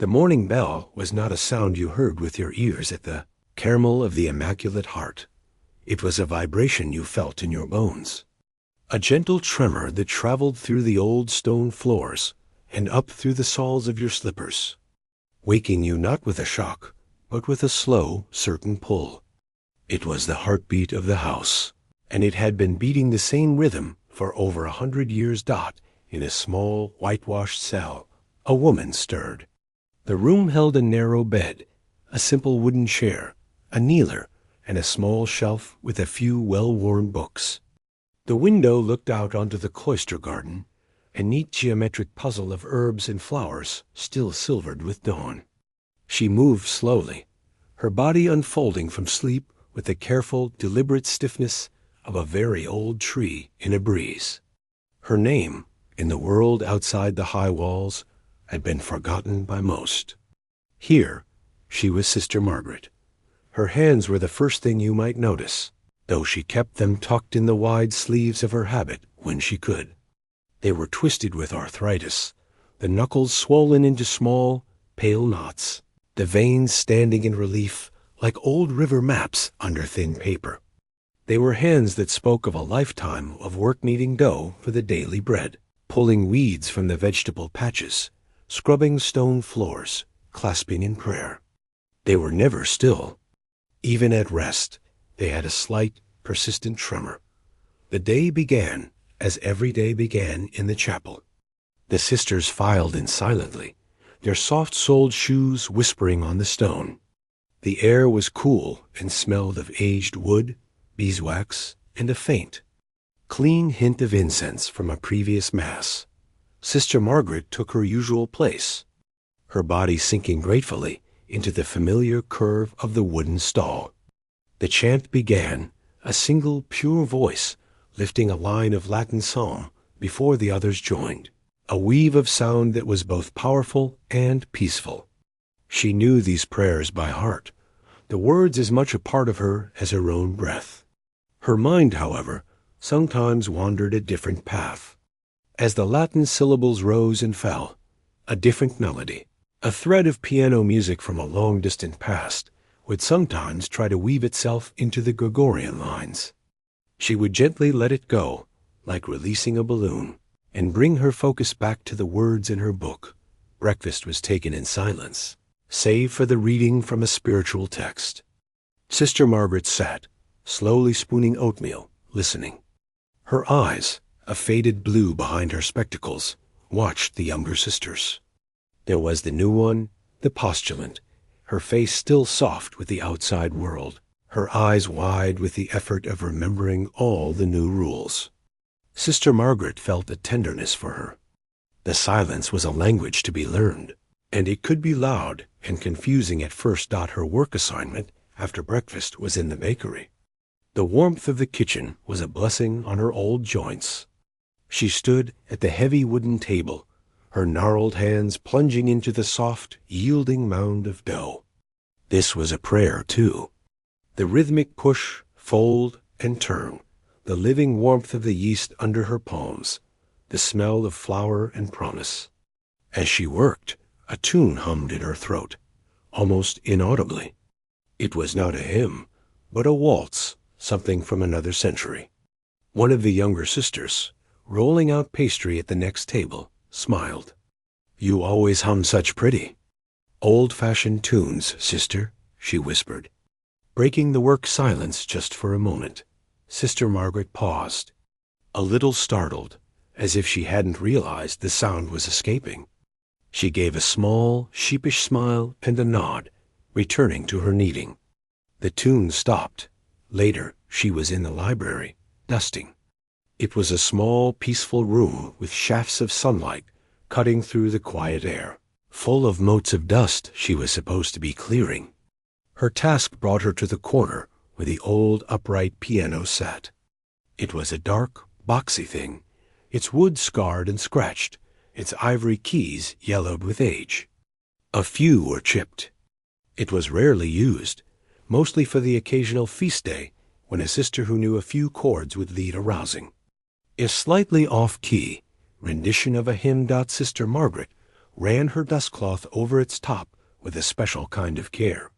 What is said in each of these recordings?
The morning bell was not a sound you heard with your ears at the caramel of the Immaculate Heart. It was a vibration you felt in your bones. A gentle tremor that traveled through the old stone floors and up through the soles of your slippers, waking you not with a shock, but with a slow, certain pull. It was the heartbeat of the house, and it had been beating the same rhythm for over 100 years. In a small, whitewashed cell, a woman stirred. The room held a narrow bed, a simple wooden chair, a kneeler, and a small shelf with a few well-worn books. The window looked out onto the cloister garden, a neat geometric puzzle of herbs and flowers still silvered with dawn. She moved slowly, her body unfolding from sleep with the careful, deliberate stiffness of a very old tree in a breeze. Her name, in the world outside the high walls, had been forgotten by most. Here, she was Sister Margaret. Her hands were the first thing you might notice, though she kept them tucked in the wide sleeves of her habit when she could. They were twisted with arthritis, the knuckles swollen into small, pale knots, the veins standing in relief like old river maps under thin paper. They were hands that spoke of a lifetime of work kneading dough for the daily bread, pulling weeds from the vegetable patches, scrubbing stone floors, clasping in prayer. They were never still. Even at rest, they had a slight, persistent tremor. The day began as every day began in the chapel. The sisters filed in silently, their soft-soled shoes whispering on the stone. The air was cool and smelled of aged wood, beeswax, and a faint, clean hint of incense from a previous Mass. Sister Margaret took her usual place, her body sinking gratefully into the familiar curve of the wooden stall. The chant began, a single pure voice lifting a line of Latin psalm before the others joined, a weave of sound that was both powerful and peaceful. She knew these prayers by heart, the words as much a part of her as her own breath. Her mind, however, sometimes wandered a different path. As the Latin syllables rose and fell, a different melody, a thread of piano music from a long-distant past, would sometimes try to weave itself into the Gregorian lines. She would gently let it go, like releasing a balloon, and bring her focus back to the words in her book. Breakfast was taken in silence, save for the reading from a spiritual text. Sister Margaret sat, slowly spooning oatmeal, listening. Her eyes, a faded blue behind her spectacles, watched the younger sisters. There was the new one, the postulant, her face still soft with the outside world, her eyes wide with the effort of remembering all the new rules. Sister Margaret felt a tenderness for her. The silence was a language to be learned, and it could be loud and confusing at first. Her work assignment after breakfast was in the bakery. The warmth of the kitchen was a blessing on her old joints. She stood at the heavy wooden table, her gnarled hands plunging into the soft, yielding mound of dough. This was a prayer, too. The rhythmic push, fold, and turn, the living warmth of the yeast under her palms, the smell of flour and promise. As she worked, a tune hummed in her throat, almost inaudibly. It was not a hymn, but a waltz, something from another century. One of the younger sisters, rolling out pastry at the next table, smiled. "You always hum such pretty, old-fashioned tunes, sister," she whispered. Breaking the work silence just for a moment, Sister Margaret paused, a little startled, as if she hadn't realized the sound was escaping. She gave a small, sheepish smile and a nod, returning to her kneading. The tune stopped. Later, she was in the library, dusting. It was a small, peaceful room with shafts of sunlight cutting through the quiet air, full of motes of dust she was supposed to be clearing. Her task brought her to the corner where the old upright piano sat. It was a dark, boxy thing, its wood scarred and scratched, its ivory keys yellowed with age. A few were chipped. It was rarely used, mostly for the occasional feast day when a sister who knew a few chords would lead a rousing. A slightly off-key rendition of a hymn. Sister Margaret ran her dustcloth over its top with a special kind of care.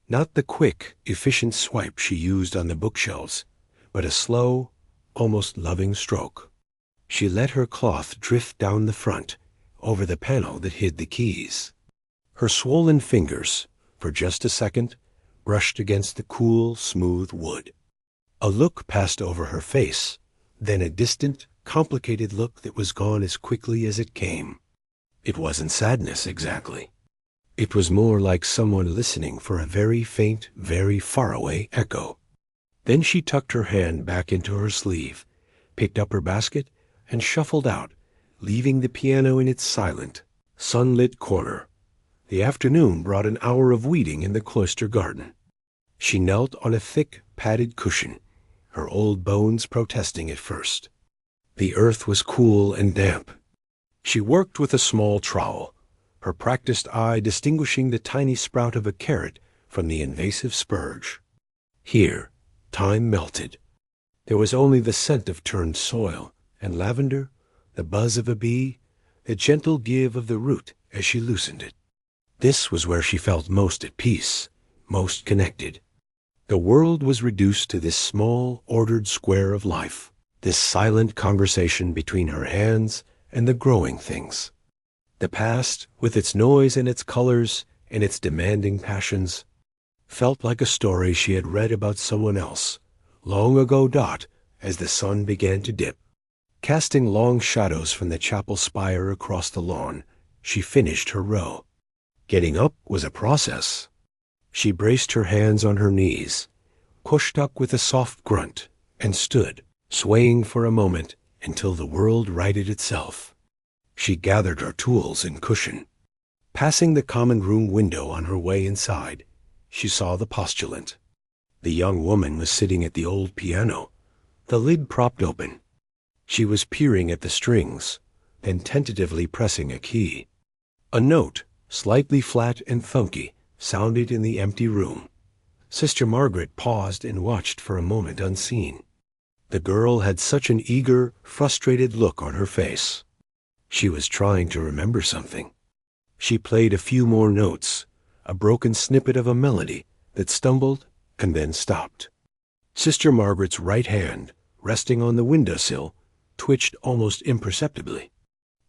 Not the quick, efficient swipe she used on the bookshelves, but a slow, almost loving stroke. She let her cloth drift down the front, over the panel that hid the keys. Her swollen fingers, for just a second, brushed against the cool, smooth wood. A look passed over her face, then a distant, complicated look that was gone as quickly as it came. It wasn't sadness, exactly. It was more like someone listening for a very faint, very far-away echo. Then she tucked her hand back into her sleeve, picked up her basket, and shuffled out, leaving the piano in its silent, sunlit corner. The afternoon brought an hour of weeding in the cloister garden. She knelt on a thick, padded cushion, her old bones protesting at first. The earth was cool and damp. She worked with a small trowel, her practiced eye distinguishing the tiny sprout of a carrot from the invasive spurge. Here, time melted. There was only the scent of turned soil and lavender, the buzz of a bee, the gentle give of the root as she loosened it. This was where she felt most at peace, most connected. The world was reduced to this small, ordered square of life, this silent conversation between her hands and the growing things. The past, with its noise and its colors and its demanding passions, felt like a story she had read about someone else, long ago. As the sun began to dip, casting long shadows from the chapel spire across the lawn, she finished her row. Getting up was a process. She braced her hands on her knees, pushed up with a soft grunt, and stood, swaying for a moment until the world righted itself. She gathered her tools and cushion. Passing the common room window on her way inside, she saw the postulant. The young woman was sitting at the old piano, the lid propped open. She was peering at the strings, then tentatively pressing a key. A note, slightly flat and funky, sounded in the empty room. Sister Margaret paused and watched for a moment unseen. The girl had such an eager, frustrated look on her face. She was trying to remember something. She played a few more notes, a broken snippet of a melody that stumbled and then stopped. Sister Margaret's right hand, resting on the windowsill, twitched almost imperceptibly.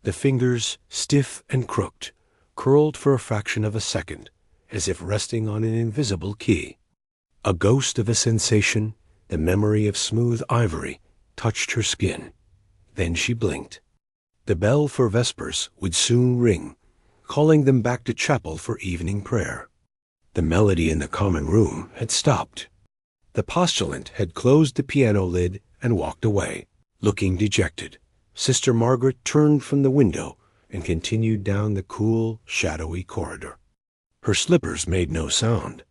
The fingers, stiff and crooked, curled for a fraction of a second, as if resting on an invisible key. A ghost of a sensation, the memory of smooth ivory, touched her skin. Then she blinked. The bell for vespers would soon ring, calling them back to chapel for evening prayer. The melody in the common room had stopped. The postulant had closed the piano lid and walked away, looking dejected. Sister Margaret turned from the window and continued down the cool, shadowy corridor. Her slippers made no sound.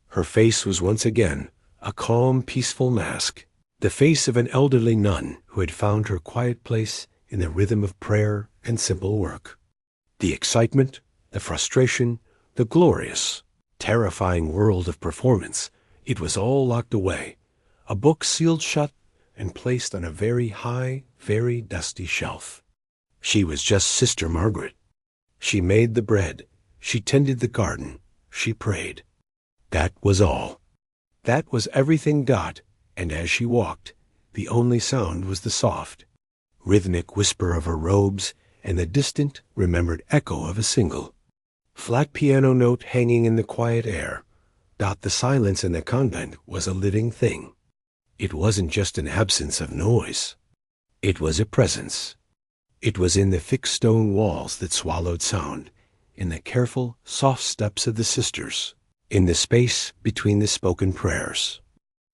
Her face was once again a calm, peaceful mask, the face of an elderly nun who had found her quiet place in the rhythm of prayer and simple work. The excitement, the frustration, the glorious, terrifying world of performance, it was all locked away, a book sealed shut and placed on a very high, very dusty shelf. She was just Sister Margaret. She made the bread, she tended the garden, she prayed. That was all. That was everything. And as she walked, the only sound was the soft, rhythmic whisper of her robes and the distant, remembered echo of a single, flat piano note hanging in the quiet air. The silence in the convent was a living thing. It wasn't just an absence of noise. It was a presence. It was in the fixed stone walls that swallowed sound, in the careful, soft steps of the sisters, in the space between the spoken prayers.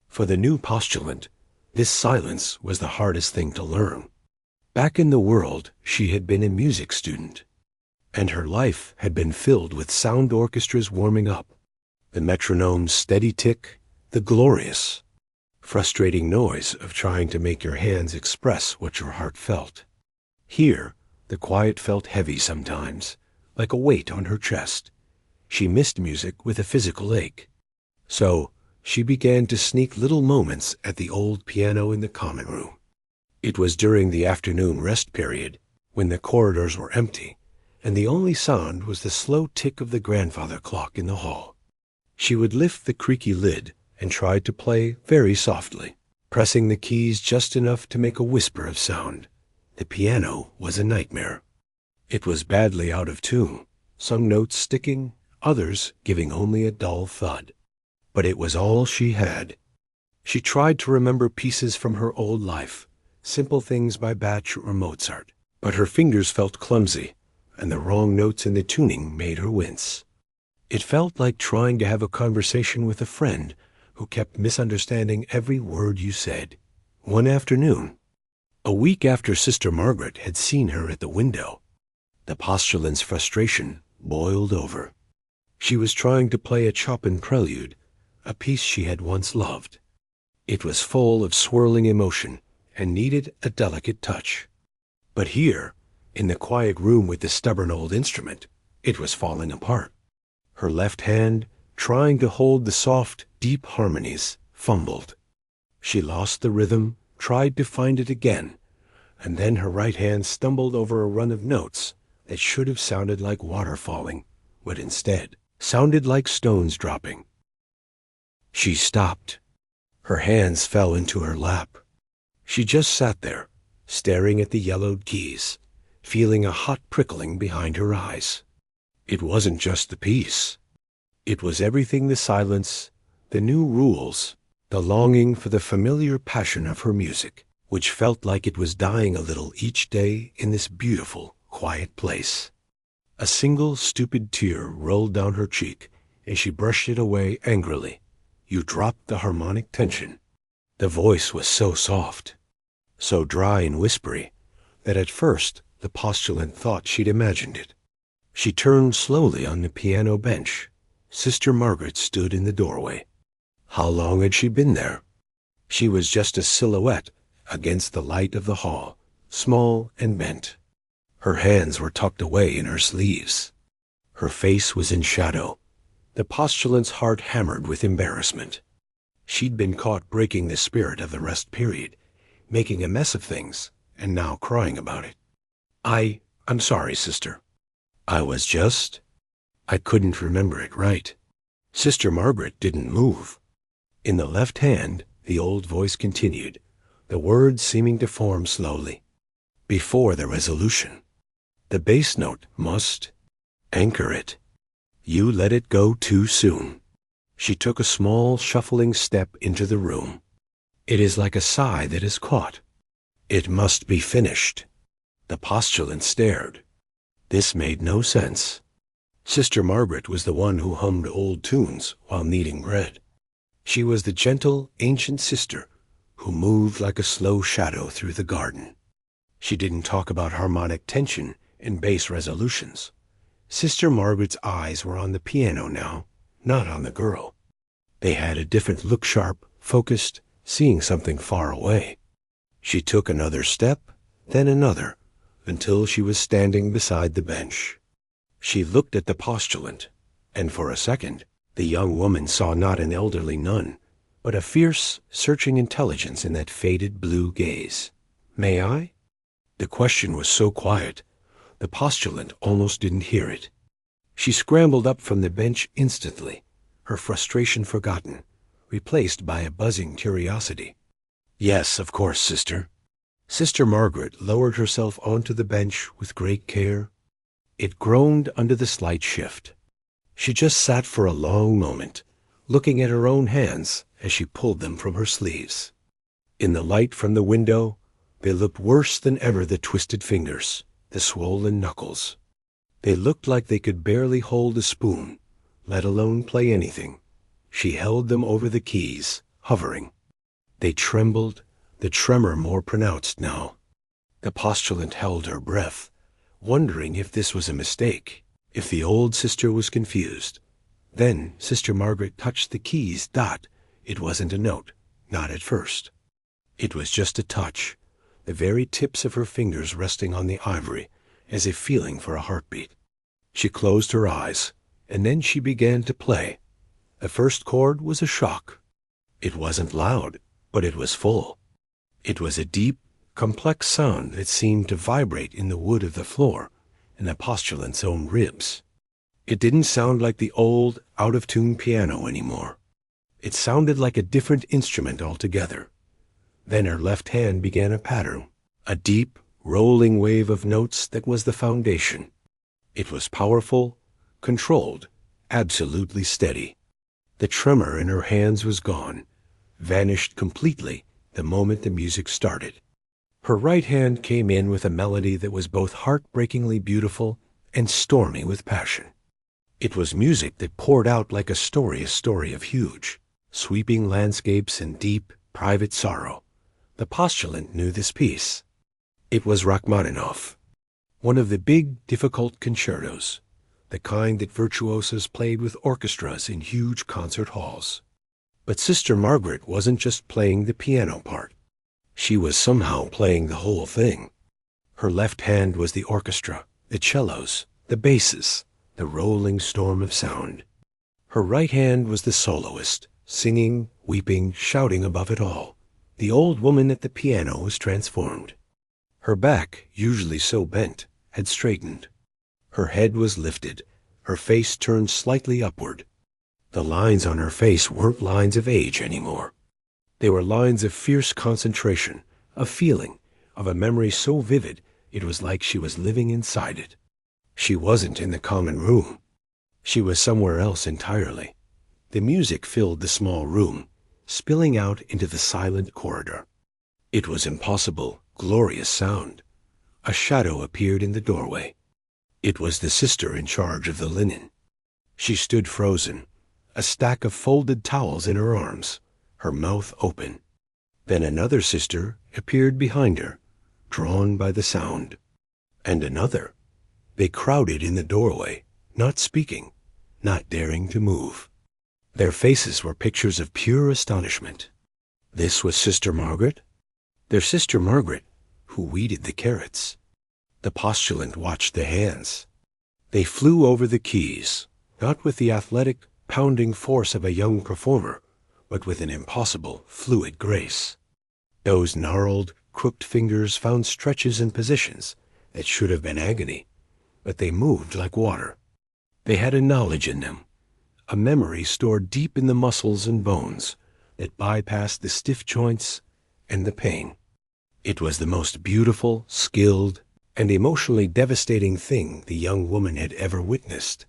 For the new postulant, this silence was the hardest thing to learn. Back in the world, she had been a music student, and her life had been filled with sound orchestras warming up, the metronome's steady tick, the glorious, frustrating noise of trying to make your hands express what your heart felt. Here, the quiet felt heavy sometimes, like a weight on her chest. She missed music with a physical ache. So, she began to sneak little moments at the old piano in the common room. It was during the afternoon rest period, when the corridors were empty, and the only sound was the slow tick of the grandfather clock in the hall. She would lift the creaky lid and try to play very softly, pressing the keys just enough to make a whisper of sound. The piano was a nightmare. It was badly out of tune, some notes sticking, others giving only a dull thud. But it was all she had. She tried to remember pieces from her old life, simple things by Bach or Mozart, but her fingers felt clumsy, and the wrong notes in the tuning made her wince. It felt like trying to have a conversation with a friend who kept misunderstanding every word you said. One afternoon, a week after Sister Margaret had seen her at the window, the postulant's frustration boiled over. She was trying to play a Chopin prelude, a piece she had once loved. It was full of swirling emotion and needed a delicate touch. But here, in the quiet room with the stubborn old instrument, it was falling apart. Her left hand, trying to hold the soft, deep harmonies, fumbled. She lost the rhythm, tried to find it again, and then her right hand stumbled over a run of notes that should have sounded like water falling, but instead sounded like stones dropping. She stopped. Her hands fell into her lap. She just sat there, staring at the yellowed keys, feeling a hot prickling behind her eyes. It wasn't just the piece. It was everything: the silence, the new rules, the longing for the familiar passion of her music, which felt like it was dying a little each day in this beautiful, quiet place. A single stupid tear rolled down her cheek, and she brushed it away angrily. You dropped the harmonic tension. The voice was so soft, so dry and whispery, that at first the postulant thought she'd imagined it. She turned slowly on the piano bench. Sister Margaret stood in the doorway. How long had she been there? She was just a silhouette against the light of the hall, small and bent. Her hands were tucked away in her sleeves. Her face was in shadow. The postulant's heart hammered with embarrassment. She'd been caught breaking the spirit of the rest period, making a mess of things, and now crying about it. I'm sorry, sister. I couldn't remember it right. Sister Margaret didn't move. In the left hand, the old voice continued, the words seeming to form slowly. Before the resolution, the bass note must anchor it. You let it go too soon. She took a small, shuffling step into the room. It is like a sigh that is caught. It must be finished. The postulant stared. This made no sense. Sister Margaret was the one who hummed old tunes while kneading bread. She was the gentle, ancient sister who moved like a slow shadow through the garden. She didn't talk about harmonic tension and bass resolutions. Sister Margaret's eyes were on the piano now, not on the girl. They had a different look, sharp, focused, seeing something far away. She took another step, then another, until she was standing beside the bench. She looked at the postulant, and for a second, the young woman saw not an elderly nun, but a fierce, searching intelligence in that faded blue gaze. May I? The question was so quiet, the postulant almost didn't hear it. She scrambled up from the bench instantly, her frustration forgotten, replaced by a buzzing curiosity. Yes, of course, sister. Sister Margaret lowered herself onto the bench with great care. It groaned under the slight shift. She just sat for a long moment, looking at her own hands as she pulled them from her sleeves. In the light from the window, they looked worse than ever, the twisted fingers, the swollen knuckles. They looked like they could barely hold a spoon, let alone play anything. She held them over the keys, hovering. They trembled, the tremor more pronounced now. The postulant held her breath, wondering if this was a mistake, if the old sister was confused. Then Sister Margaret touched the keys. It wasn't a note, not at first. It was just a touch, the very tips of her fingers resting on the ivory, as if feeling for a heartbeat. She closed her eyes, and then she began to play. The first chord was a shock. It wasn't loud, but it was full. It was a deep, complex sound that seemed to vibrate in the wood of the floor and the postulant's own ribs. It didn't sound like the old, out-of-tune piano anymore. It sounded like a different instrument altogether. Then her left hand began a pattern, a deep, rolling wave of notes that was the foundation. It was powerful, controlled, absolutely steady. The tremor in her hands was gone, vanished completely the moment the music started. Her right hand came in with a melody that was both heartbreakingly beautiful and stormy with passion. It was music that poured out like a story of huge, sweeping landscapes and deep, private sorrow. The postulant knew this piece. It was Rachmaninoff, one of the big, difficult concertos, the kind that virtuosos played with orchestras in huge concert halls. But Sister Margaret wasn't just playing the piano part. She was somehow playing the whole thing. Her left hand was the orchestra, the cellos, the basses, the rolling storm of sound. Her right hand was the soloist, singing, weeping, shouting above it all. The old woman at the piano was transformed. Her back, usually so bent, had straightened. Her head was lifted, her face turned slightly upward. The lines on her face weren't lines of age anymore. They were lines of fierce concentration, of feeling, of a memory so vivid it was like she was living inside it. She wasn't in the common room. She was somewhere else entirely. The music filled the small room, spilling out into the silent corridor. It was impossible, glorious sound. A shadow appeared in the doorway. It was the sister in charge of the linen. She stood frozen, a stack of folded towels in her arms, her mouth open. Then another sister appeared behind her, drawn by the sound. And another. They crowded in the doorway, not speaking, not daring to move. Their faces were pictures of pure astonishment. This was Sister Margaret? Their Sister Margaret, who weeded the carrots. The postulant watched the hands. They flew over the keys, not with the athletic, pounding force of a young performer, but with an impossible, fluid grace. Those gnarled, crooked fingers found stretches and positions that should have been agony, but they moved like water. They had a knowledge in them, a memory stored deep in the muscles and bones that bypassed the stiff joints and the pain. It was the most beautiful, skilled, and emotionally devastating thing the young woman had ever witnessed.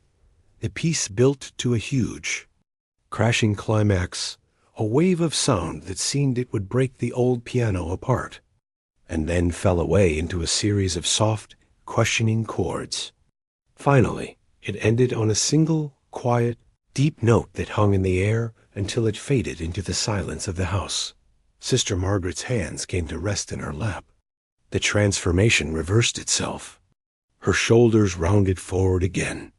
The piece built to a huge, crashing climax, a wave of sound that seemed it would break the old piano apart, and then fell away into a series of soft, questioning chords. Finally, it ended on a single, quiet, deep note that hung in the air until it faded into the silence of the house. Sister Margaret's hands came to rest in her lap. The transformation reversed itself. Her shoulders rounded forward again.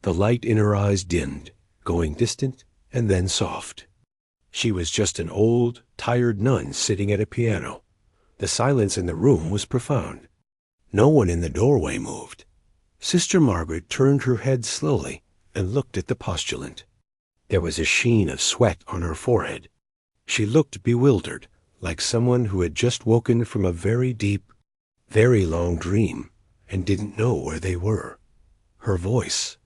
The light in her eyes dimmed, going distant and then soft. She was just an old, tired nun sitting at a piano. The silence in the room was profound. No one in the doorway moved. Sister Margaret turned her head slowly and looked at the postulant. There was a sheen of sweat on her forehead. She looked bewildered, like someone who had just woken from a very deep, very long dream and didn't know where they were. Her voice,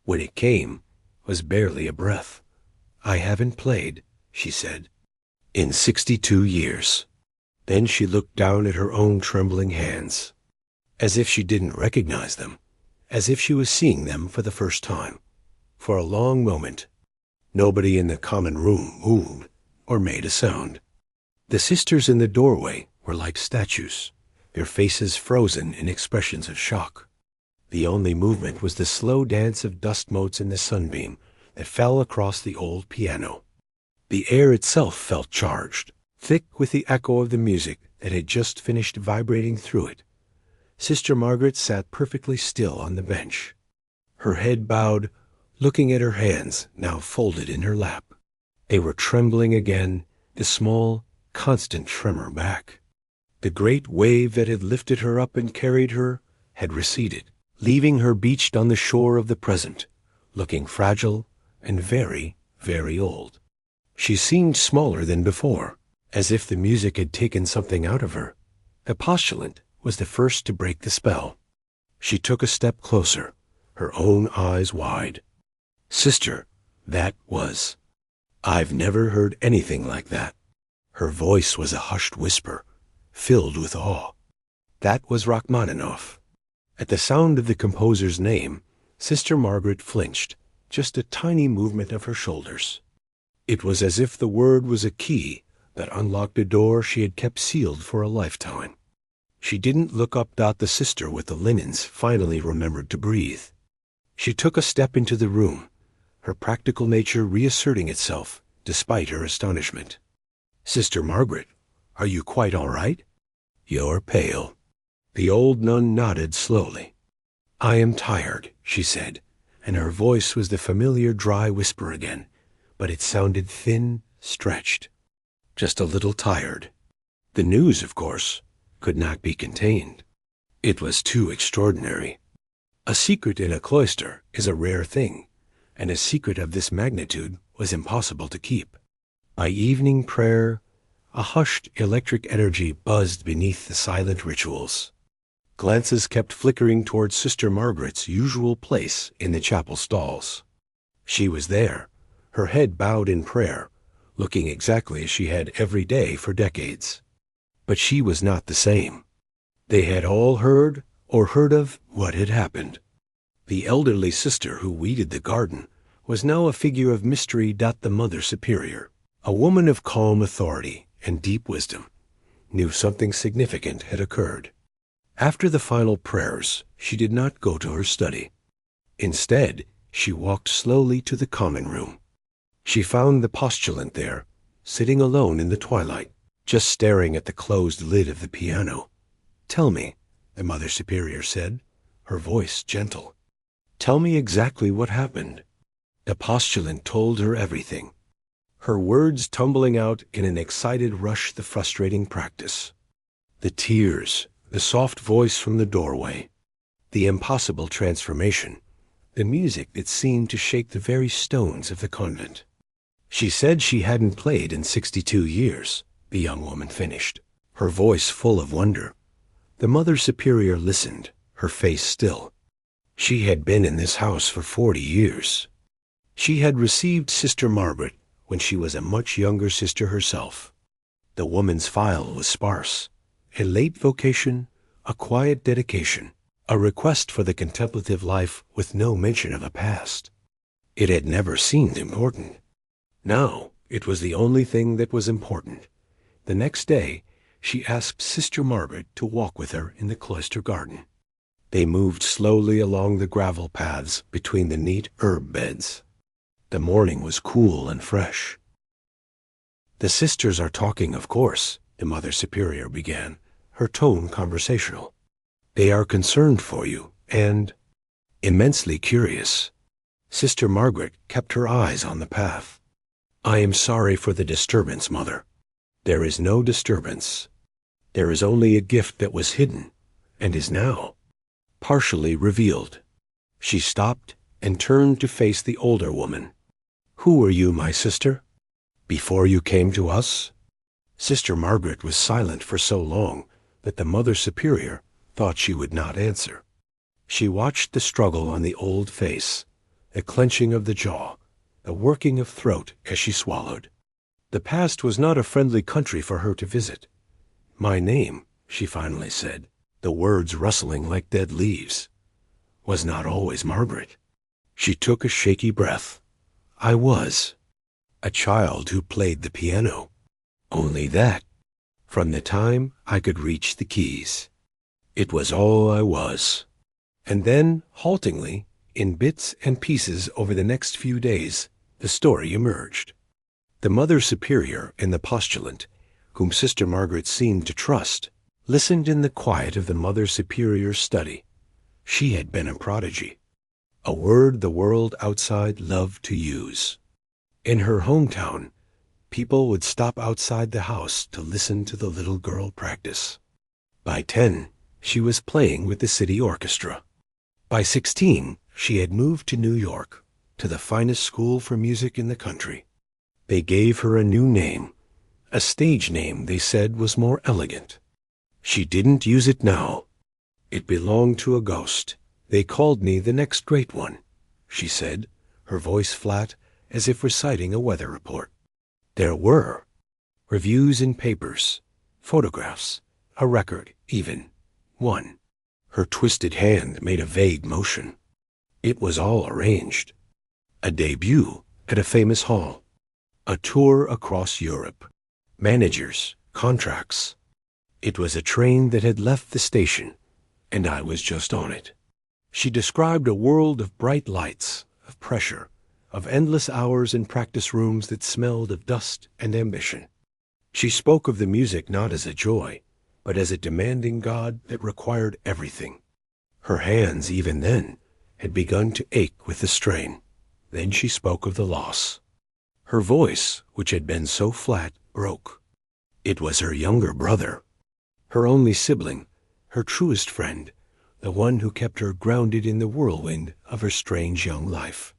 when it came, was barely a breath. "I haven't played," she said, "in 62 years. Then she looked down at her own trembling hands, as if she didn't recognize them, as if she was seeing them for the first time. For a long moment, nobody in the common room moved or made a sound. The sisters in the doorway were like statues, their faces frozen in expressions of shock. The only movement was the slow dance of dust motes in the sunbeam that fell across the old piano. The air itself felt charged, thick with the echo of the music that had just finished vibrating through it. Sister Margaret sat perfectly still on the bench, her head bowed, looking at her hands now folded in her lap. They were trembling again, the small, constant tremor back. The great wave that had lifted her up and carried her had receded, leaving her beached on the shore of the present, looking fragile and very, very old. She seemed smaller than before, as if the music had taken something out of her. The postulant was the first to break the spell. She took a step closer, her own eyes wide. Sister, that was. I've never heard anything like that. Her voice was a hushed whisper, filled with awe. That was Rachmaninoff. At the sound of the composer's name, Sister Margaret flinched, just a tiny movement of her shoulders. It was as if the word was a key that unlocked a door she had kept sealed for a lifetime. She didn't look up. The sister with the linens finally remembered to breathe. She took a step into the room, her practical nature reasserting itself despite her astonishment. Sister Margaret, are you quite all right? You're pale. The old nun nodded slowly. I am tired, she said, and her voice was the familiar dry whisper again, but it sounded thin, stretched. Just a little tired. The news, of course, could not be contained. It was too extraordinary. A secret in a cloister is a rare thing, and a secret of this magnitude was impossible to keep. By evening prayer, a hushed electric energy buzzed beneath the silent rituals. Glances kept flickering towards Sister Margaret's usual place in the chapel stalls. She was there, her head bowed in prayer, looking exactly as she had every day for decades. But she was not the same. They had all heard or heard of what had happened. The elderly sister who weeded the garden was now a figure of mystery. The Mother Superior, a woman of calm authority and deep wisdom, knew something significant had occurred. After the final prayers, she did not go to her study. Instead, she walked slowly to the common room. She found the postulant there, sitting alone in the twilight, just staring at the closed lid of the piano. Tell me, the Mother Superior said, her voice gentle. Tell me exactly what happened. The postulant told her everything, her words tumbling out in an excited rush, the frustrating practice. The tears, the soft voice from the doorway, the impossible transformation, the music that seemed to shake the very stones of the convent. She said she hadn't played in 62 years, the young woman finished, her voice full of wonder. The Mother Superior listened, her face still. She had been in this house for 40 years. She had received Sister Margaret when she was a much younger sister herself. The woman's file was sparse. A late vocation, a quiet dedication, a request for the contemplative life with no mention of a past. It had never seemed important. Now it was the only thing that was important. The next day, she asked Sister Margaret to walk with her in the cloister garden. They moved slowly along the gravel paths between the neat herb beds. The morning was cool and fresh. The sisters are talking, of course, the Mother Superior began, her tone conversational. They are concerned for you and immensely curious. Sister Margaret kept her eyes on the path. I am sorry for the disturbance, Mother. There is no disturbance. There is only a gift that was hidden and is now partially revealed. She stopped and turned to face the older woman. Who were you, my sister? Before you came to us? Sister Margaret was silent for so long that the Mother Superior thought she would not answer. She watched the struggle on the old face, the clenching of the jaw, the working of throat as she swallowed. The past was not a friendly country for her to visit. My name, she finally said, the words rustling like dead leaves, was not always Margaret. She took a shaky breath. I was a child who played the piano. Only that, from the time I could reach the keys. It was all I was. And then, haltingly, in bits and pieces over the next few days, the story emerged. The Mother Superior and the postulant, whom Sister Margaret seemed to trust, listened in the quiet of the Mother Superior's study. She had been a prodigy, a word the world outside loved to use. In her hometown, people would stop outside the house to listen to the little girl practice. By 10, she was playing with the city orchestra. By 16, she had moved to New York, to the finest school for music in the country. They gave her a new name, a stage name they said was more elegant. She didn't use it now. It belonged to a ghost. They called me the next great one, she said, her voice flat as if reciting a weather report. There were reviews in papers, photographs, a record, even one. Her twisted hand made a vague motion. It was all arranged. A debut at a famous hall. A tour across Europe. Managers, contracts. It was a train that had left the station, and I was just on it. She described a world of bright lights, of pressure, of endless hours in practice rooms that smelled of dust and ambition. She spoke of the music not as a joy, but as a demanding God that required everything. Her hands, even then, had begun to ache with the strain. Then she spoke of the loss. Her voice, which had been so flat, broke. It was her younger brother, her only sibling, her truest friend, the one who kept her grounded in the whirlwind of her strange young life.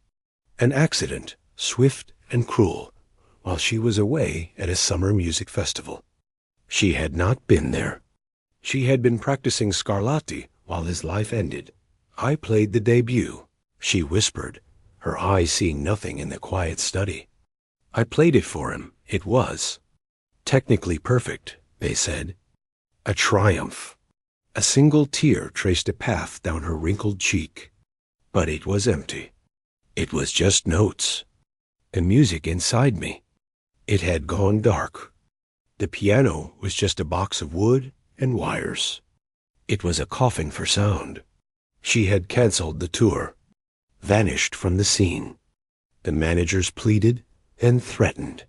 An accident, swift and cruel, while she was away at a summer music festival. She had not been there. She had been practicing Scarlatti while his life ended. I played the debut, she whispered, her eyes seeing nothing in the quiet study. I played it for him. It was technically perfect, they said. A triumph. A single tear traced a path down her wrinkled cheek. But it was empty. It was just notes. The music inside me. It had gone dark. The piano was just a box of wood and wires. It was a coffin for sound. She had canceled the tour, vanished from the scene. The managers pleaded and threatened.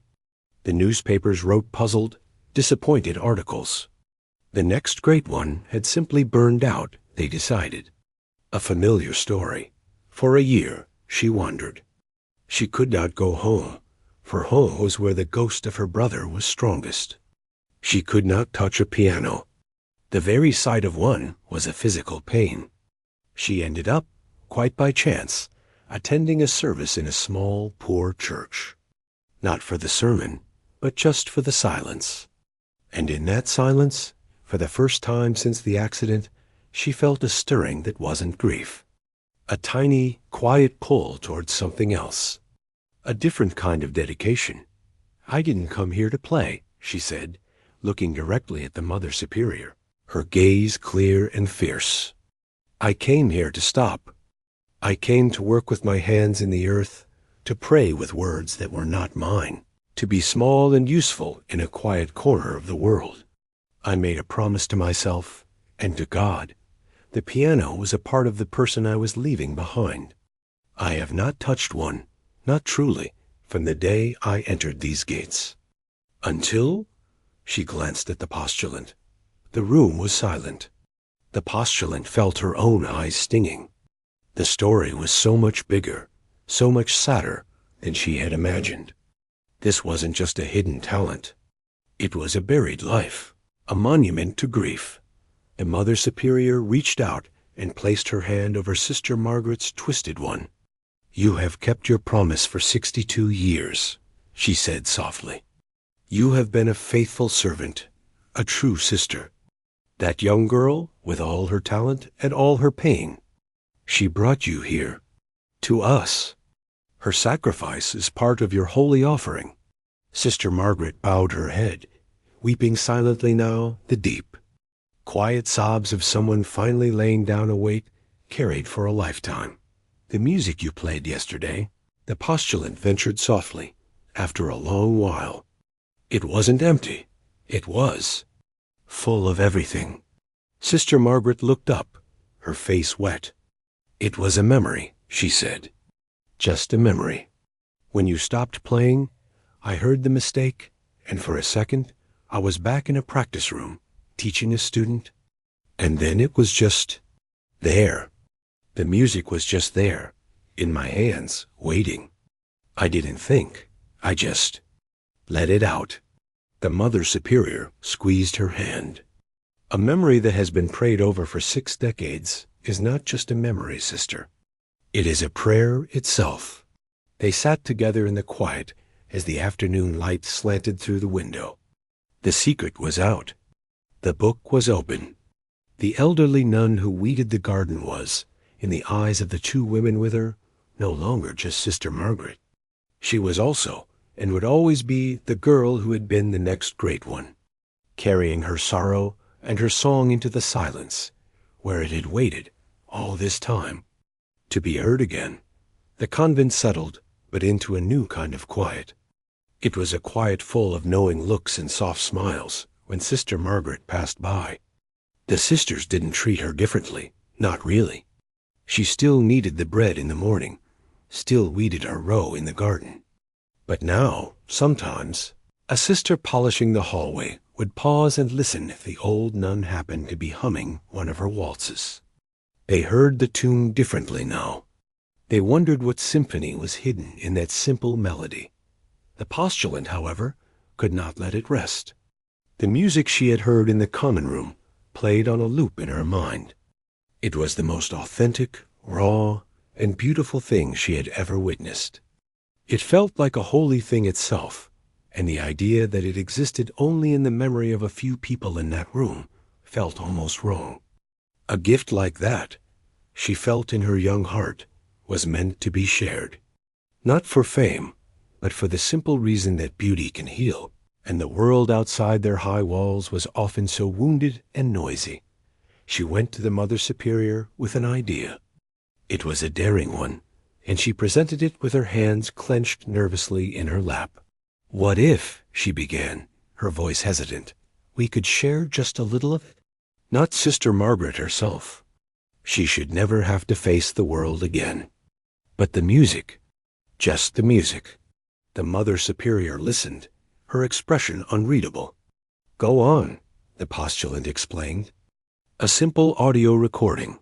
The newspapers wrote puzzled, disappointed articles. The next great one had simply burned out, they decided. A familiar story. For a year, she wandered. She could not go home, for home was where the ghost of her brother was strongest. She could not touch a piano. The very sight of one was a physical pain. She ended up, quite by chance, attending a service in a small, poor church. Not for the sermon, but just for the silence. And in that silence, for the first time since the accident, she felt a stirring that wasn't grief. A tiny, quiet pull towards something else. A different kind of dedication. I didn't come here to play, she said, looking directly at the Mother Superior, her gaze clear and fierce. I came here to stop. I came to work with my hands in the earth, to pray with words that were not mine, to be small and useful in a quiet corner of the world. I made a promise to myself and to God. The piano was a part of the person I was leaving behind. I have not touched one, not truly, from the day I entered these gates. Until, she glanced at the postulant. The room was silent. The postulant felt her own eyes stinging. The story was so much bigger, so much sadder than she had imagined. This wasn't just a hidden talent. It was a buried life, a monument to grief. The Mother Superior reached out and placed her hand over Sister Margaret's twisted one. You have kept your promise for 62 years, she said softly. You have been a faithful servant, a true sister. That young girl, with all her talent and all her pain, she brought you here, to us. Her sacrifice is part of your holy offering. Sister Margaret bowed her head, weeping silently now, the deep, quiet sobs of someone finally laying down a weight carried for a lifetime. The music you played yesterday, the postulant ventured softly, after a long while. It wasn't empty. It was full of everything. Sister Margaret looked up, her face wet. It was a memory, she said. Just a memory. When you stopped playing, I heard the mistake, and for a second, I was back in a practice room, teaching a student, and then it was just there. The music was just there, in my hands, waiting. I didn't think. I just let it out. The Mother Superior squeezed her hand. A memory that has been prayed over for 6 decades is not just a memory, sister. It is a prayer itself. They sat together in the quiet as the afternoon light slanted through the window. The secret was out. The book was open. The elderly nun who weeded the garden was, in the eyes of the two women with her, no longer just Sister Margaret. She was also, and would always be, the girl who had been the next great one, carrying her sorrow and her song into the silence, where it had waited all this time to be heard again. The convent settled, but into a new kind of quiet. It was a quiet full of knowing looks and soft smiles when Sister Margaret passed by. The sisters didn't treat her differently, not really. She still kneaded the bread in the morning, still weeded her row in the garden. But now, sometimes, a sister polishing the hallway would pause and listen if the old nun happened to be humming one of her waltzes. They heard the tune differently now. They wondered what symphony was hidden in that simple melody. The postulant, however, could not let it rest. The music she had heard in the common room played on a loop in her mind. It was the most authentic, raw, and beautiful thing she had ever witnessed. It felt like a holy thing itself, and the idea that it existed only in the memory of a few people in that room felt almost wrong. A gift like that, she felt in her young heart, was meant to be shared. Not for fame, but for the simple reason that beauty can heal, and the world outside their high walls was often so wounded and noisy. She went to the Mother Superior with an idea. It was a daring one, and she presented it with her hands clenched nervously in her lap. "What if," she began, her voice hesitant, "we could share just a little of it? Not Sister Margaret herself. She should never have to face the world again. But the music, just the music." The Mother Superior listened, her expression unreadable. "Go on," the postulant explained. "A simple audio recording.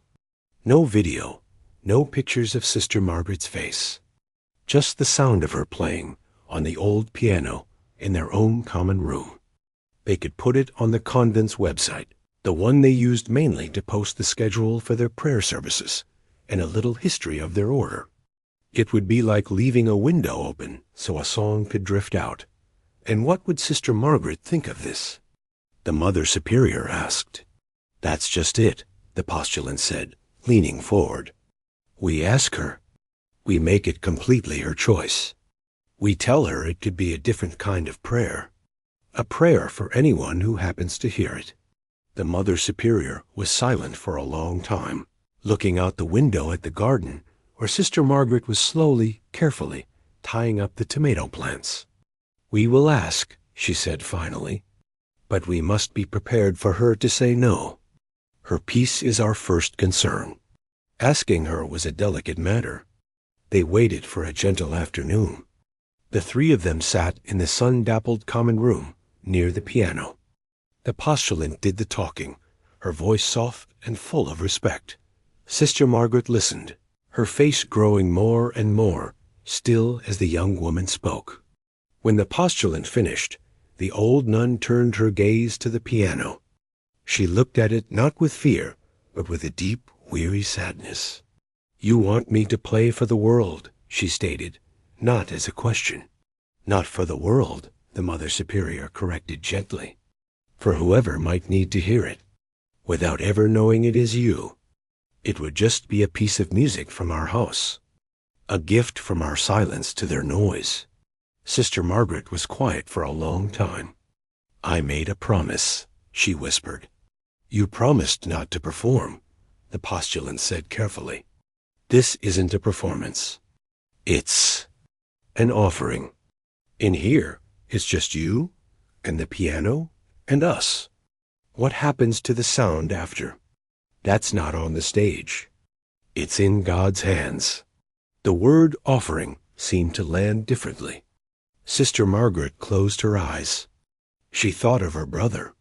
No video, no pictures of Sister Margaret's face. Just the sound of her playing on the old piano in their own common room. They could put it on the convent's website, the one they used mainly to post the schedule for their prayer services and a little history of their order. It would be like leaving a window open so a song could drift out. And what would Sister Margaret think of this?" The Mother Superior asked. "That's just it," the postulant said, leaning forward. "We ask her. We make it completely her choice. We tell her it could be a different kind of prayer. A prayer for anyone who happens to hear it." The Mother Superior was silent for a long time, looking out the window at the garden where Sister Margaret was slowly, carefully, tying up the tomato plants. "We will ask," she said finally, "but we must be prepared for her to say no. Her peace is our first concern." Asking her was a delicate matter. They waited for a gentle afternoon. The three of them sat in the sun-dappled common room near the piano. The postulant did the talking, her voice soft and full of respect. Sister Margaret listened, her face growing more and more, still as the young woman spoke. When the postulant finished, the old nun turned her gaze to the piano. She looked at it not with fear, but with a deep, weary sadness. "You want me to play for the world," she stated, not as a question. "Not for the world," the Mother Superior corrected gently. "For whoever might need to hear it, without ever knowing it is you. It would just be a piece of music from our house, a gift from our silence to their noise." Sister Margaret was quiet for a long time. "I made a promise," she whispered. "You promised not to perform," the postulant said carefully. "This isn't a performance. It's an offering. In here, it's just you and the piano and us. What happens to the sound after? That's not on the stage. It's in God's hands." The word offering seemed to land differently. Sister Margaret closed her eyes. She thought of her brother.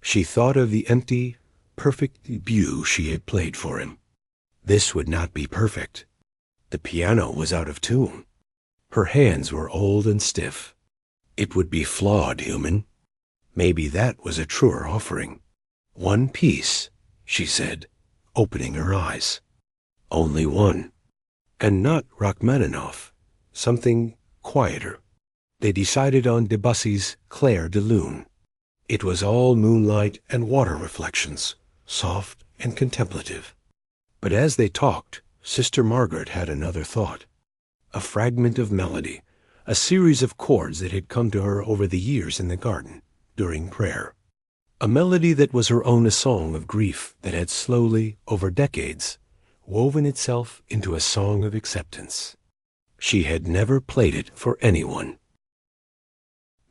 She thought of the empty, perfect debut she had played for him. This would not be perfect. The piano was out of tune. Her hands were old and stiff. It would be flawed, human. Maybe that was a truer offering. "One piece," she said, opening her eyes. "Only one. And not Rachmaninoff. Something quieter." They decided on Debussy's Clair de Lune. It was all moonlight and water reflections, soft and contemplative. But as they talked, Sister Margaret had another thought. A fragment of melody, a series of chords that had come to her over the years in the garden, during prayer. A melody that was her own, a song of grief that had slowly, over decades, woven itself into a song of acceptance. She had never played it for anyone.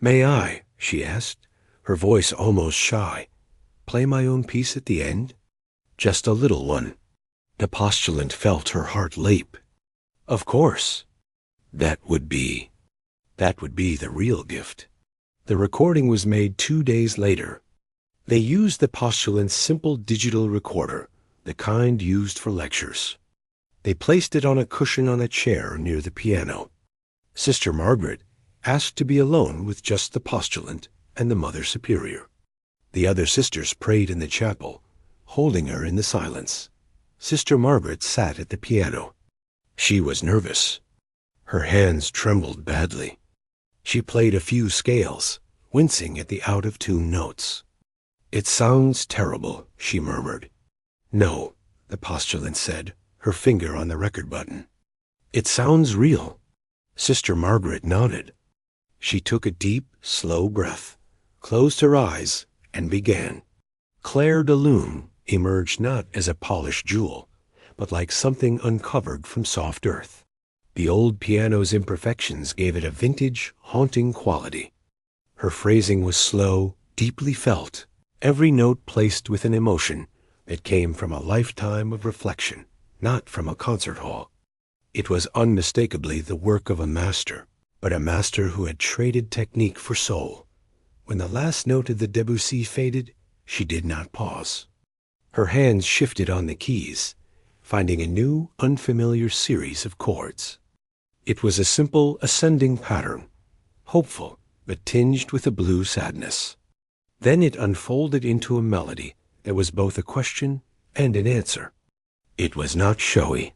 "May I," she asked, her voice almost shy, "play my own piece at the end? Just a little one." The postulant felt her heart leap. Of course. That would be the real gift. The recording was made 2 days later. They used the postulant's simple digital recorder, the kind used for lectures. They placed it on a cushion on a chair near the piano. Sister Margaret asked to be alone with just the postulant and the Mother Superior. The other sisters prayed in the chapel, holding her in the silence. Sister Margaret sat at the piano. She was nervous. Her hands trembled badly. She played a few scales, wincing at the out-of-tune notes. "It sounds terrible," she murmured. "No," the postulant said, her finger on the record button. "It sounds real." Sister Margaret nodded. She took a deep, slow breath, closed her eyes, and began. Clair de Lune emerged not as a polished jewel, but like something uncovered from soft earth. The old piano's imperfections gave it a vintage, haunting quality. Her phrasing was slow, deeply felt, every note placed with an emotion that came from a lifetime of reflection, not from a concert hall. It was unmistakably the work of a master, but a master who had traded technique for soul. When the last note of the Debussy faded, she did not pause. Her hands shifted on the keys, finding a new, unfamiliar series of chords. It was a simple, ascending pattern, hopeful, but tinged with a blue sadness. Then it unfolded into a melody that was both a question and an answer. It was not showy.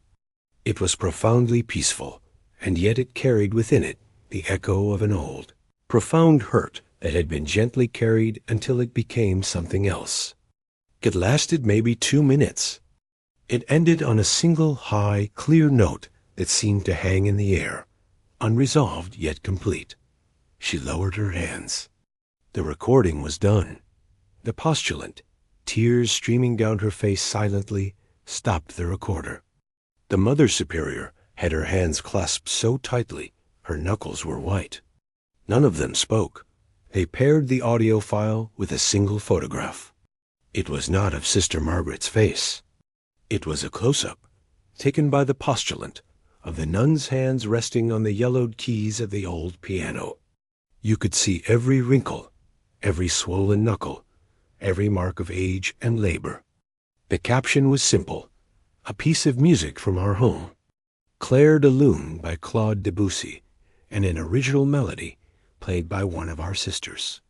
It was profoundly peaceful, and yet it carried within it the echo of an old, profound hurt that had been gently carried until it became something else. It lasted maybe 2 minutes. It ended on a single high, clear note that seemed to hang in the air, unresolved yet complete. She lowered her hands. The recording was done. The postulant, tears streaming down her face silently, stopped the recorder. The Mother Superior had her hands clasped so tightly her knuckles were white. None of them spoke. They paired the audio file with a single photograph. It was not of Sister Margaret's face. It was a close-up, taken by the postulant, of the nun's hands resting on the yellowed keys of the old piano. You could see every wrinkle, every swollen knuckle, every mark of age and labor. The caption was simple: "A piece of music from our home. Clair de Lune by Claude Debussy, and an original melody played by one of our sisters."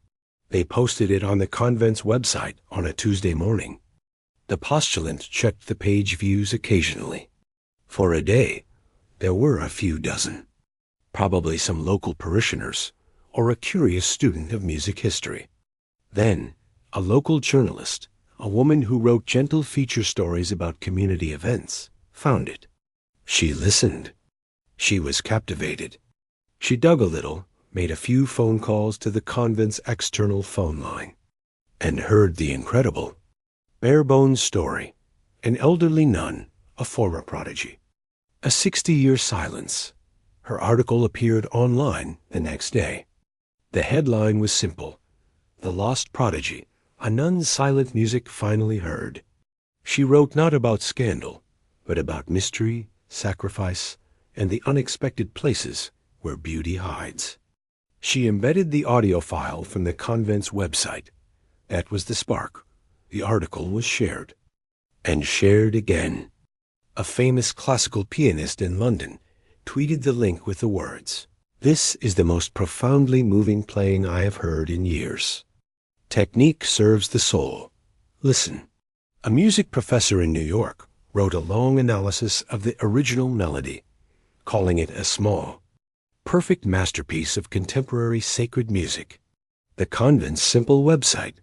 They posted it on the convent's website on a Tuesday morning. The postulant checked the page views occasionally. For a day, there were a few dozen. Probably some local parishioners, or a curious student of music history. Then, a local journalist, a woman who wrote gentle feature stories about community events, found it. She listened. She was captivated. She dug a little, made a few phone calls to the convent's external phone line, and heard the incredible, bare-bones story: an elderly nun, a former prodigy. A 60-year silence. Her article appeared online the next day. The headline was simple: "The Lost Prodigy, a nun's silent music finally heard." She wrote not about scandal, but about mystery, sacrifice, and the unexpected places where beauty hides. She embedded the audio file from the convent's website. That was the spark. The article was shared. And shared again. A famous classical pianist in London tweeted the link with the words, "This is the most profoundly moving playing I have heard in years. Technique serves the soul. Listen." A music professor in New York wrote a long analysis of the original melody, calling it a small, perfect masterpiece of contemporary sacred music. The convent's simple website,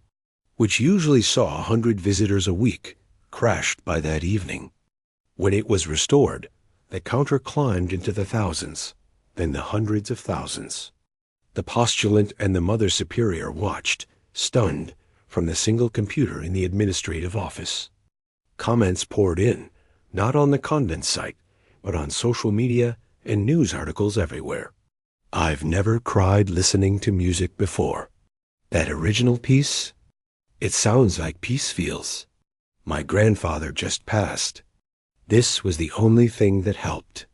which usually saw 100 visitors a week, crashed by that evening. When it was restored, the counter climbed into the thousands, then the hundreds of thousands. The postulant and the Mother Superior watched, stunned, from the single computer in the administrative office. Comments poured in, not on the convent site, but on social media and news articles everywhere. "I've never cried listening to music before. That original piece? It sounds like peace feels. My grandfather just passed. This was the only thing that helped.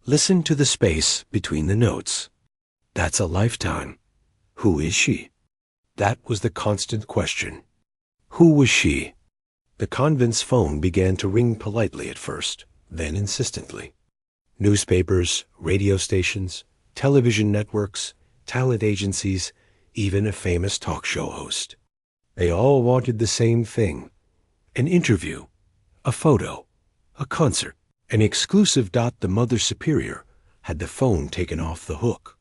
Listen to the space between the notes. That's a lifetime. Who is she?" That was the constant question. Who was she? The convent's phone began to ring politely at first, then insistently. Newspapers, radio stations, television networks, talent agencies, even a famous talk show host. They all wanted the same thing: an interview, a photo, a concert, an exclusive. The Mother Superior had the phone taken off the hook.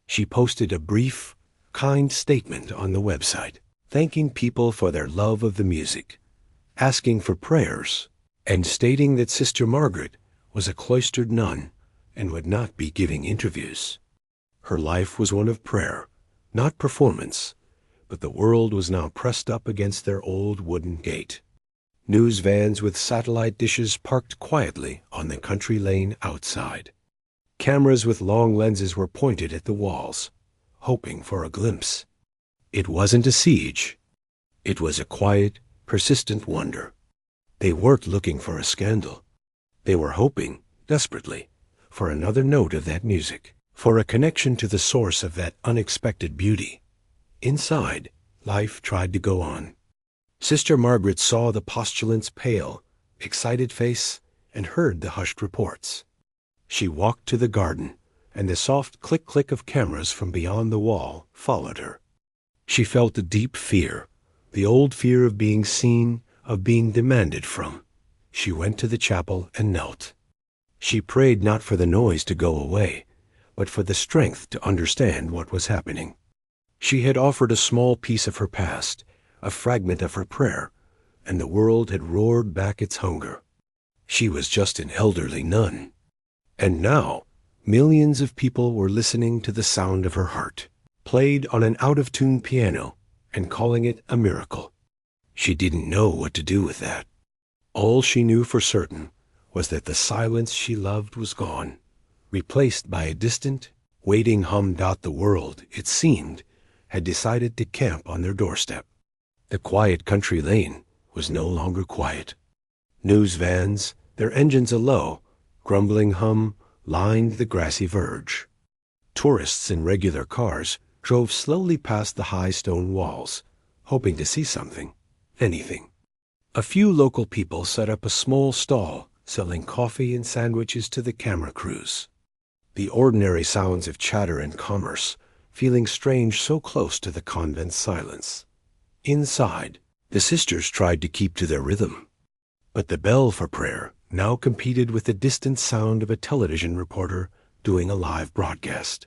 She posted a brief, kind statement on the website, thanking people for their love of the music, asking for prayers, and stating that Sister Margaret was a cloistered nun and would not be giving interviews. Her life was one of prayer, not performance, but the world was now pressed up against their old wooden gate. News vans with satellite dishes parked quietly on the country lane outside. Cameras with long lenses were pointed at the walls, hoping for a glimpse. It wasn't a siege. It was a quiet, persistent wonder. They weren't looking for a scandal. They were hoping, desperately, for another note of that music, for a connection to the source of that unexpected beauty. Inside, life tried to go on. Sister Margaret saw the postulant's pale, excited face and heard the hushed reports. She walked to the garden, and the soft click-click of cameras from beyond the wall followed her. She felt a deep fear, the old fear of being seen, of being demanded from. She went to the chapel and knelt. She prayed not for the noise to go away, but for the strength to understand what was happening. She had offered a small piece of her past, a fragment of her prayer, and the world had roared back its hunger. She was just an elderly nun. And now, millions of people were listening to the sound of her heart, played on an out-of-tune piano, and calling it a miracle. She didn't know what to do with that. All she knew for certain was that the silence she loved was gone, replaced by a distant, waiting hum. The world, it seemed, had decided to camp on their doorstep. The quiet country lane was no longer quiet. News vans, their engines alow, grumbling hum, lined the grassy verge. Tourists in regular cars drove slowly past the high stone walls, hoping to see something, anything. A few local people set up a small stall selling coffee and sandwiches to the camera crews. The ordinary sounds of chatter and commerce feeling strange so close to the convent's silence. Inside, the sisters tried to keep to their rhythm, but the bell for prayer now competed with the distant sound of a television reporter doing a live broadcast.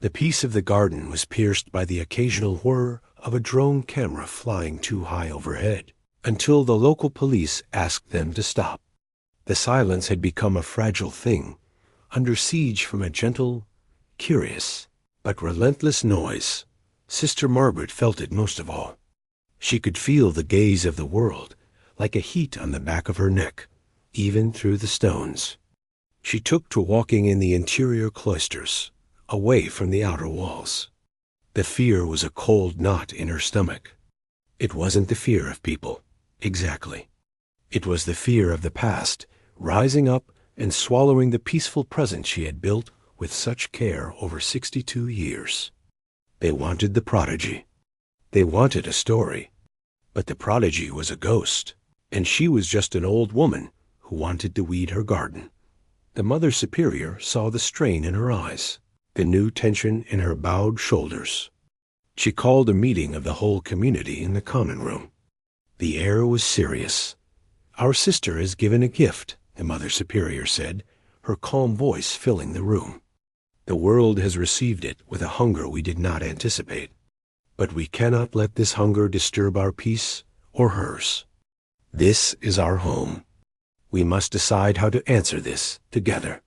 The peace of the garden was pierced by the occasional whir of a drone camera flying too high overhead, until the local police asked them to stop. The silence had become a fragile thing, under siege from a gentle, curious, but relentless noise. Sister Margaret felt it most of all. She could feel the gaze of the world, like a heat on the back of her neck, even through the stones. She took to walking in the interior cloisters, away from the outer walls. The fear was a cold knot in her stomach. It wasn't the fear of people, exactly. It was the fear of the past, rising up and swallowing the peaceful present she had built with such care over 62 years. They wanted the prodigy. They wanted a story. But the prodigy was a ghost, and she was just an old woman who wanted to weed her garden. The Mother Superior saw the strain in her eyes, the new tension in her bowed shoulders. She called a meeting of the whole community in the common room. The air was serious. "Our sister is given a gift," the Mother Superior said, her calm voice filling the room. "The world has received it with a hunger we did not anticipate. But we cannot let this hunger disturb our peace or hers. This is our home. We must decide how to answer this together.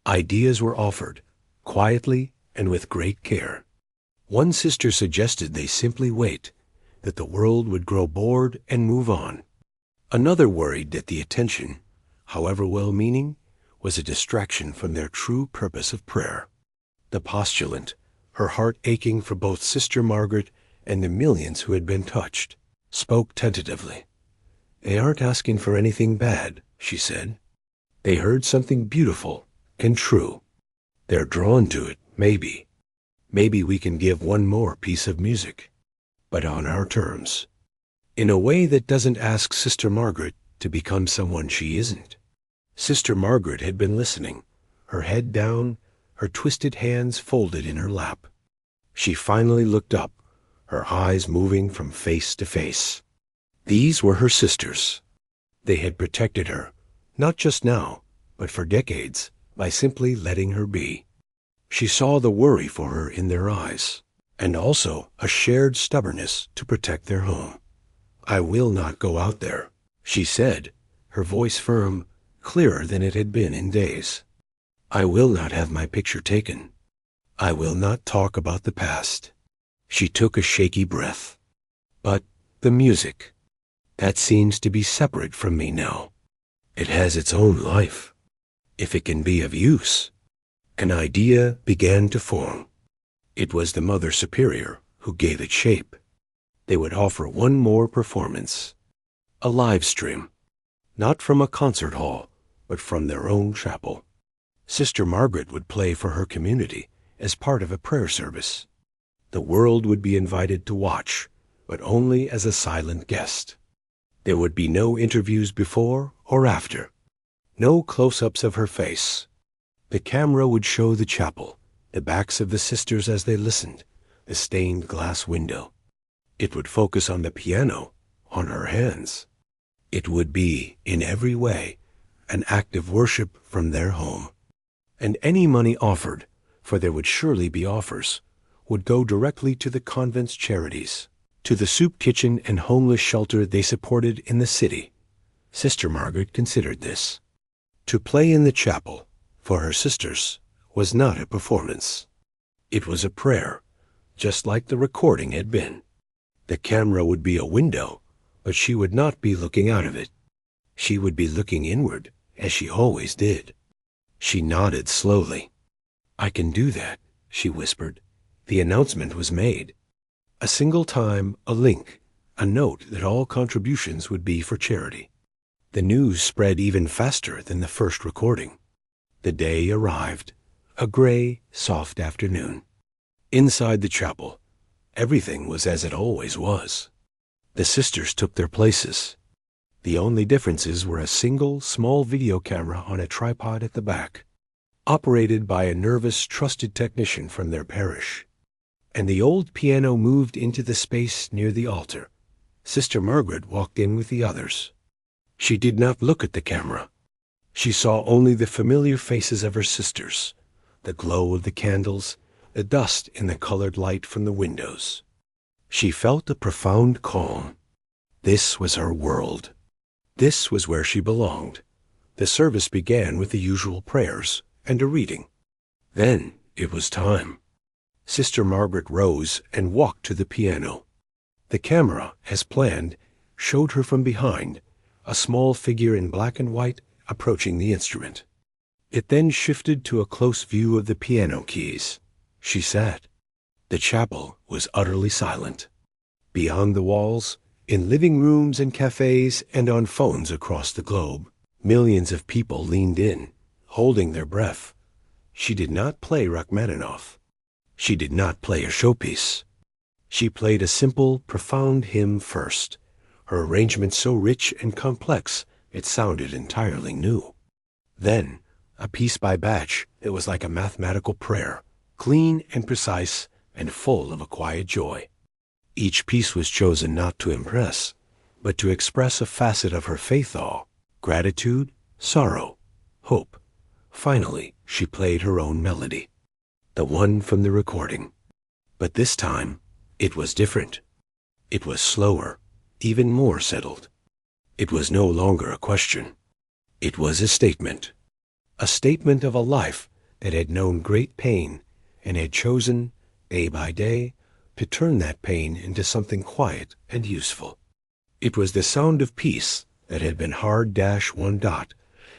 Ideas were offered, quietly and with great care. One sister suggested they simply wait, that the world would grow bored and move on. Another worried that the attention, however well-meaning, was a distraction from their true purpose of prayer. The postulant, her heart aching for both Sister Margaret and the millions who had been touched, spoke tentatively. "They aren't asking for anything bad," she said. "They heard something beautiful and true. They're drawn to it, maybe. Maybe we can give one more piece of music, but on our terms, in a way that doesn't ask Sister Margaret to become someone she isn't." Sister Margaret had been listening, her head down, her twisted hands folded in her lap. She finally looked up, her eyes moving from face to face. These were her sisters. They had protected her, not just now, but for decades, by simply letting her be. She saw the worry for her in their eyes, and also a shared stubbornness to protect their home. "I will not go out there," she said, her voice firm, clearer than it had been in days. "I will not have my picture taken. I will not talk about the past." She took a shaky breath. "But the music, that seems to be separate from me now. It has its own life. If it can be of use." An idea began to form. It was the Mother Superior who gave it shape. They would offer one more performance, a live stream, not from a concert hall, but from their own chapel. Sister Margaret would play for her community as part of a prayer service. The world would be invited to watch, but only as a silent guest. There would be no interviews before or after, no close-ups of her face. The camera would show the chapel, the backs of the sisters as they listened, the stained glass window. It would focus on the piano, on her hands. It would be, in every way, an act of worship from their home. And any money offered, for there would surely be offers, would go directly to the convent's charities, to the soup kitchen and homeless shelter they supported in the city. Sister Margaret considered this. To play in the chapel, for her sisters, was not a performance. It was a prayer, just like the recording had been. The camera would be a window, but she would not be looking out of it. She would be looking inward, as she always did. She nodded slowly. "I can do that," she whispered. The announcement was made. A single time, a link, a note that all contributions would be for charity. The news spread even faster than the first recording. The day arrived, a gray, soft afternoon. Inside the chapel, everything was as it always was. The sisters took their places. The only differences were a single, small video camera on a tripod at the back, operated by a nervous, trusted technician from their parish. And the old piano moved into the space near the altar. Sister Margaret walked in with the others. She did not look at the camera. She saw only the familiar faces of her sisters, the glow of the candles, the dust in the colored light from the windows. She felt a profound calm. This was her world. This was where she belonged. The service began with the usual prayers and a reading. Then it was time. Sister Margaret rose and walked to the piano. The camera, as planned, showed her from behind, a small figure in black and white approaching the instrument. It then shifted to a close view of the piano keys. She sat. The chapel was utterly silent. Beyond the walls, in living rooms and cafes and on phones across the globe, millions of people leaned in, holding their breath. She did not play Rachmaninoff. She did not play a showpiece. She played a simple, profound hymn first, her arrangement so rich and complex it sounded entirely new. Then, a piece by batch, it was like a mathematical prayer, clean and precise and full of a quiet joy. Each piece was chosen not to impress, but to express a facet of her faith awe, gratitude, sorrow, hope. Finally, she played her own melody, the one from the recording. But this time, It was different. It was slower, even more settled. It was no longer a question. It was a statement of a life that had known great pain and had chosen, day by day, to turn that pain into something quiet and useful. It was the sound of peace that had been hard -1 dot.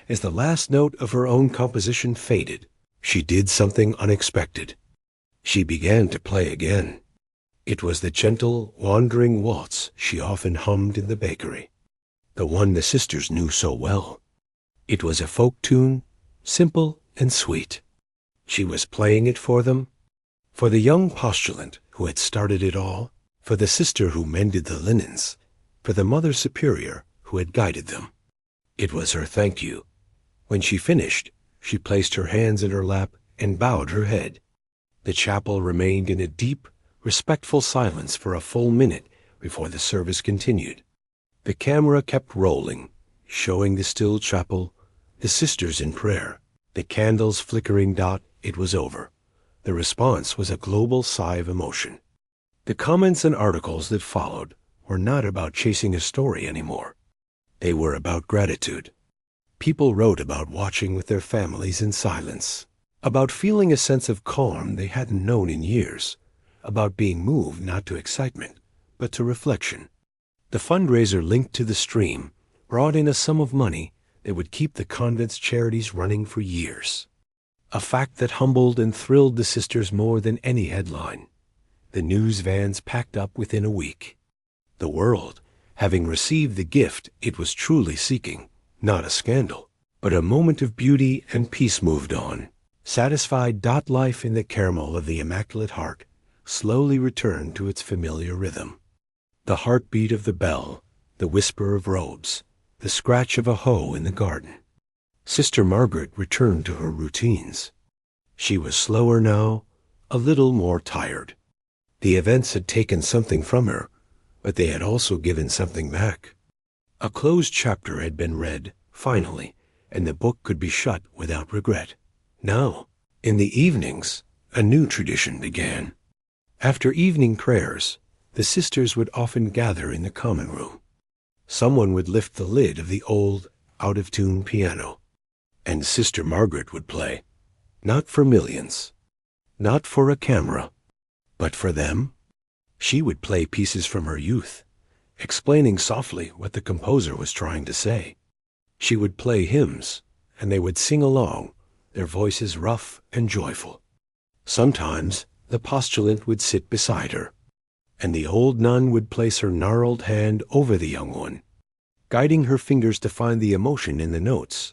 As the last note of her own composition faded, she did something unexpected. She began to play again. It was the gentle, wandering waltz she often hummed in the bakery, the one the sisters knew so well. It was a folk tune, simple and sweet. She was playing it for them, for the young postulant who had started it all, for the sister who mended the linens, for the Mother Superior who had guided them. It was her thank you. When she finished, she placed her hands in her lap and bowed her head. The chapel remained in a deep, respectful silence for a full minute before the service continued. The camera kept rolling, showing the still chapel, the sisters in prayer, the candles flickering. It was over. The response was a global sigh of emotion. The comments and articles that followed were not about chasing a story anymore. They were about gratitude. People wrote about watching with their families in silence, about feeling a sense of calm they hadn't known in years, about being moved not to excitement, but to reflection. The fundraiser linked to the stream brought in a sum of money that would keep the convent's charities running for years. A fact that humbled and thrilled the sisters more than any headline. The news vans packed up within a week. The world, having received the gift it was truly seeking, not a scandal, but a moment of beauty and peace, moved on. Satisfied. Life in the caramel of the Immaculate Heart slowly returned to its familiar rhythm. The heartbeat of the bell, the whisper of robes, the scratch of a hoe in the garden. Sister Margaret returned to her routines. She was slower now, a little more tired. The events had taken something from her, but they had also given something back. A closed chapter had been read, finally, and the book could be shut without regret. Now, in the evenings, a new tradition began. After evening prayers, the sisters would often gather in the common room. Someone would lift the lid of the old, out-of-tune piano, and Sister Margaret would play, not for millions, not for a camera, but for them. She would play pieces from her youth, explaining softly what the composer was trying to say. She would play hymns, and they would sing along, their voices rough and joyful. Sometimes the postulant would sit beside her, and the old nun would place her gnarled hand over the young one, guiding her fingers to find the emotion in the notes.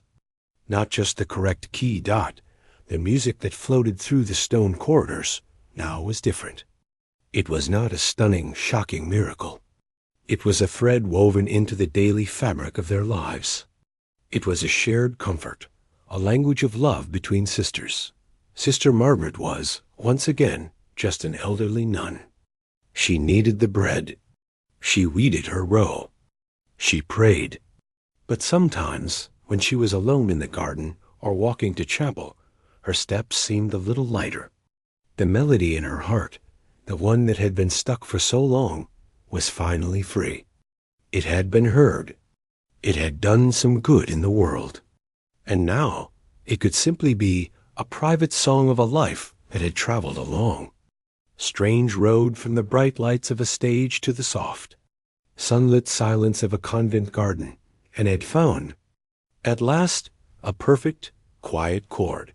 Not just the correct key. The music that floated through the stone corridors now was different. It was not a stunning, shocking miracle. It was a thread woven into the daily fabric of their lives. It was a shared comfort, a language of love between sisters. Sister Margaret was, once again, just an elderly nun. She kneaded the bread. She weeded her row. She prayed. But sometimes, when she was alone in the garden or walking to chapel, her steps seemed a little lighter. The melody in her heart, the one that had been stuck for so long, was finally free. It had been heard. It had done some good in the world. And now it could simply be a private song of a life that had traveled a long, strange road from the bright lights of a stage to the soft, sunlit silence of a convent garden, and had found, at last, a perfect, quiet chord